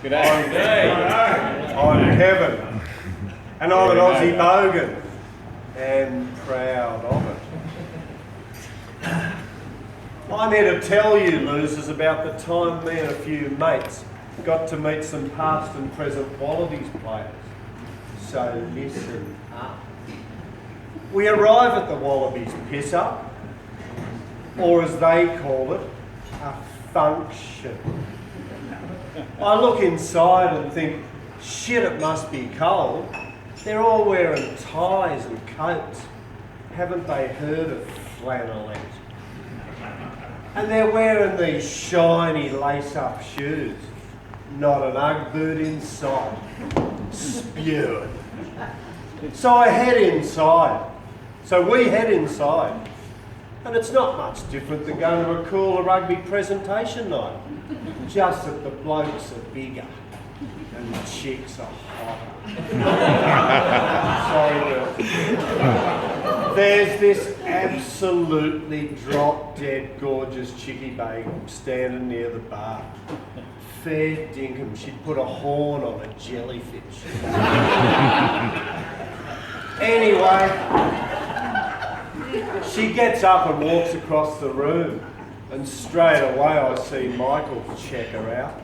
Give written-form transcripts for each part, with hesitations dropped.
I'm Kevin, and I'm an Aussie Bogan, and proud of it. I'm here to tell you, losers, about the time me and a few mates got to meet some past and present Wallabies players. So listen up. We arrive at the Wallabies piss-up, or as they call it, a function. I look inside and think, shit, it must be cold. They're all wearing ties and coats. Haven't they heard of flannelette? And they're wearing these shiny lace-up shoes. Not an Ugg boot in sight. Spewing. So I head inside. So we head inside. And it's not much different than going to a cooler rugby presentation night. Just that the blokes are bigger and the chicks are hotter. Sorry, there's this absolutely drop-dead gorgeous chickie babe standing near the bar. Fair dinkum, she'd put a horn on a jellyfish. Anyway, she gets up and walks across the room, and straight away I see Michael check her out.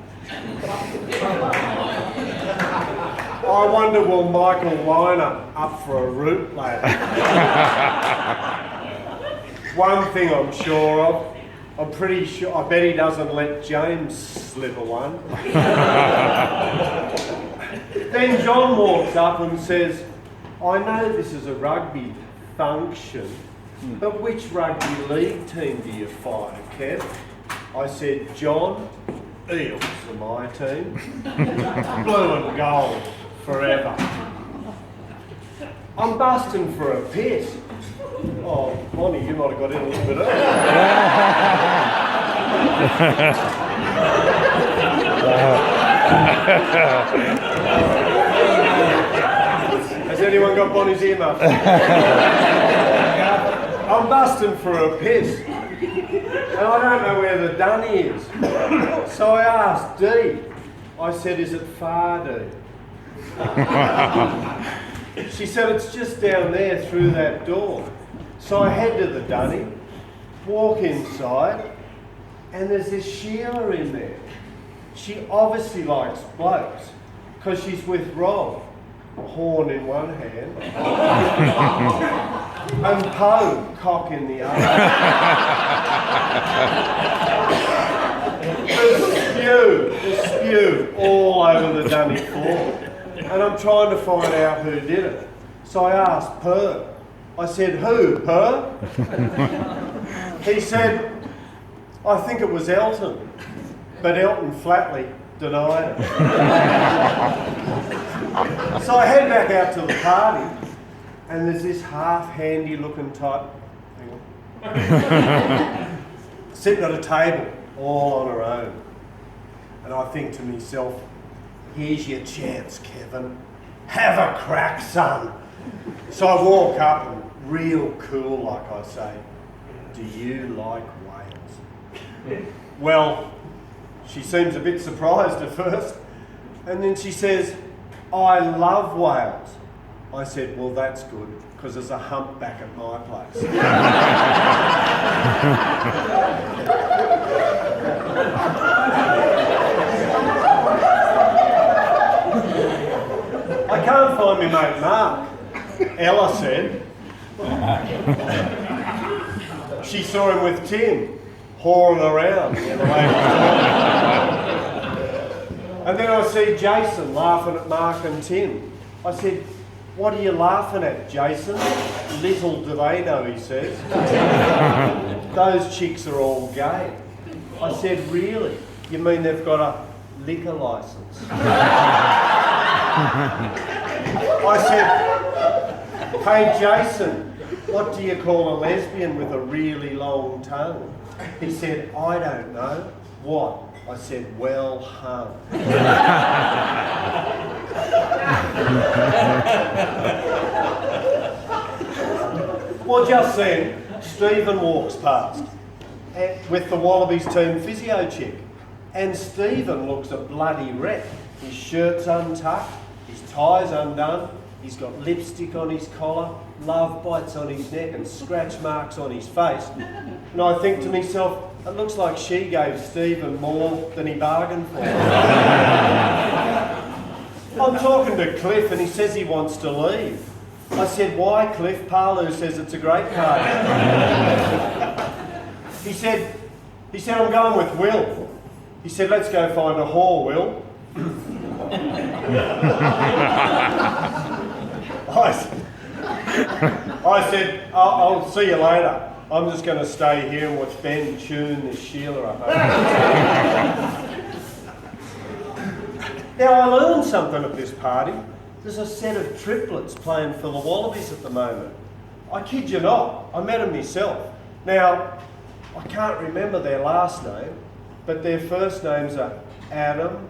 I wonder, will Michael line up for a root ladder? One thing I'm sure of, I'm pretty sure, I bet he doesn't let James slip a one. Then John walks up and says, I know this is a rugby function, but which rugby league team do you fight, Kev? I said, John, Eels are my team. Blue and gold, forever. I'm busting for a piss. Oh, Bonnie, you might have got in a little bit early. Has anyone got Bonnie's earmuffs? I'm busting for a piss. And I don't know where the dunny is. So I asked Dee. I said, is it far, Dee? She said, it's just down there through that door. So I head to the dunny, walk inside, and there's this Sheila in there. She obviously likes blokes, because she's with Rob, horn in one hand, and Poe, cock in the other. There's spew all over the dunny floor. And I'm trying to find out who did it. So I asked Per. I said, who, Per? He said, I think it was Elton. But Elton flatly denied it. So I head back out to the party, and there's this half-handy looking type, hang on, sitting at a table, all on her own. And I think to myself, here's your chance, Kevin. Have a crack, son. So I walk up and real cool, like I say, do you like whales? Well, she seems a bit surprised at first. And then she says, I love whales. I said, well, that's good, because there's a humpback at my place. I can't find me mate Mark, Ella said. She saw him with Tim, whoring around. And then I see Jason laughing at Mark and Tim. I said, what are you laughing at, Jason? Little do they know, he says. Those chicks are all gay. I said, really? You mean they've got a liquor licence? I said, hey Jason, what do you call a lesbian with a really long tongue? He said, I don't know. What? I said, well hung. Well, just then, Stephen walks past with the Wallabies team physio chick. And Stephen looks a bloody wreck. His shirt's untucked, his tie's undone, he's got lipstick on his collar, love bites on his neck and scratch marks on his face. And I think to myself, it looks like she gave Stephen more than he bargained for. I'm talking to Cliff and he says he wants to leave. I said, why, Cliff? Parlu says it's a great party. He said, I'm going with Will. He said, let's go find a whore, Will. I said, I'll see you later. I'm just going to stay here and watch Ben tune this Sheila up. Now, I learned something at this party. There's a set of triplets playing for the Wallabies at the moment. I kid you not, I met them myself. Now, I can't remember their last name, but their first names are Adam,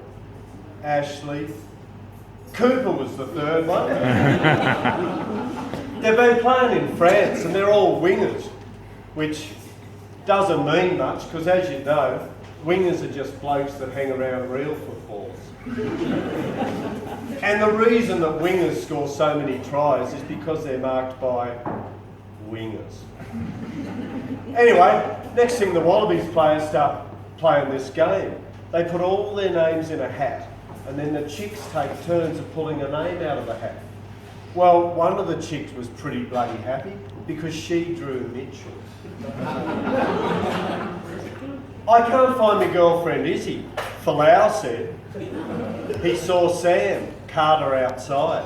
Ashley, Cooper was the third one. They've been playing in France and they're all wingers, which doesn't mean much because, as you know, wingers are just blokes that hang around real footballs. And the reason that wingers score so many tries is because they're marked by wingers. Anyway, next thing the Wallabies players start playing this game. They put all their names in a hat and then the chicks take turns of pulling a name out of the hat. Well, one of the chicks was pretty bloody happy because she drew Mitchell. I can't find my girlfriend Izzy. Falau said he saw Sam, Carter outside.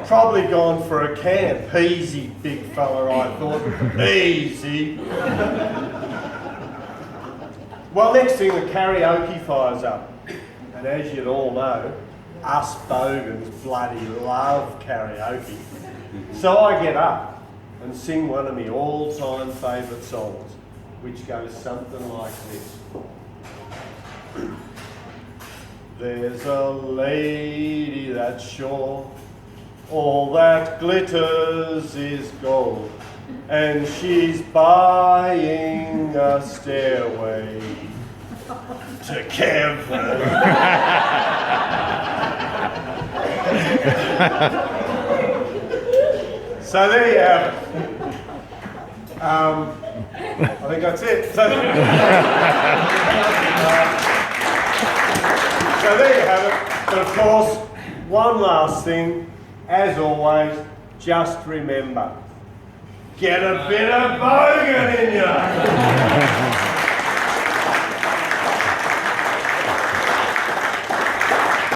Probably gone for a camp. Easy, big fella, I thought. Easy. Well, next thing, the karaoke fires up. And as you'd all know, us Bogans bloody love karaoke. So I get up and sing one of my all-time favourite songs, which goes something like this. There's a lady that's sure all that glitters is gold, and she's buying a stairway to Kevin. So there you have it. I think that's it. So there you have it. But of course, one last thing, as always, just remember, get a bit of Bogan in you.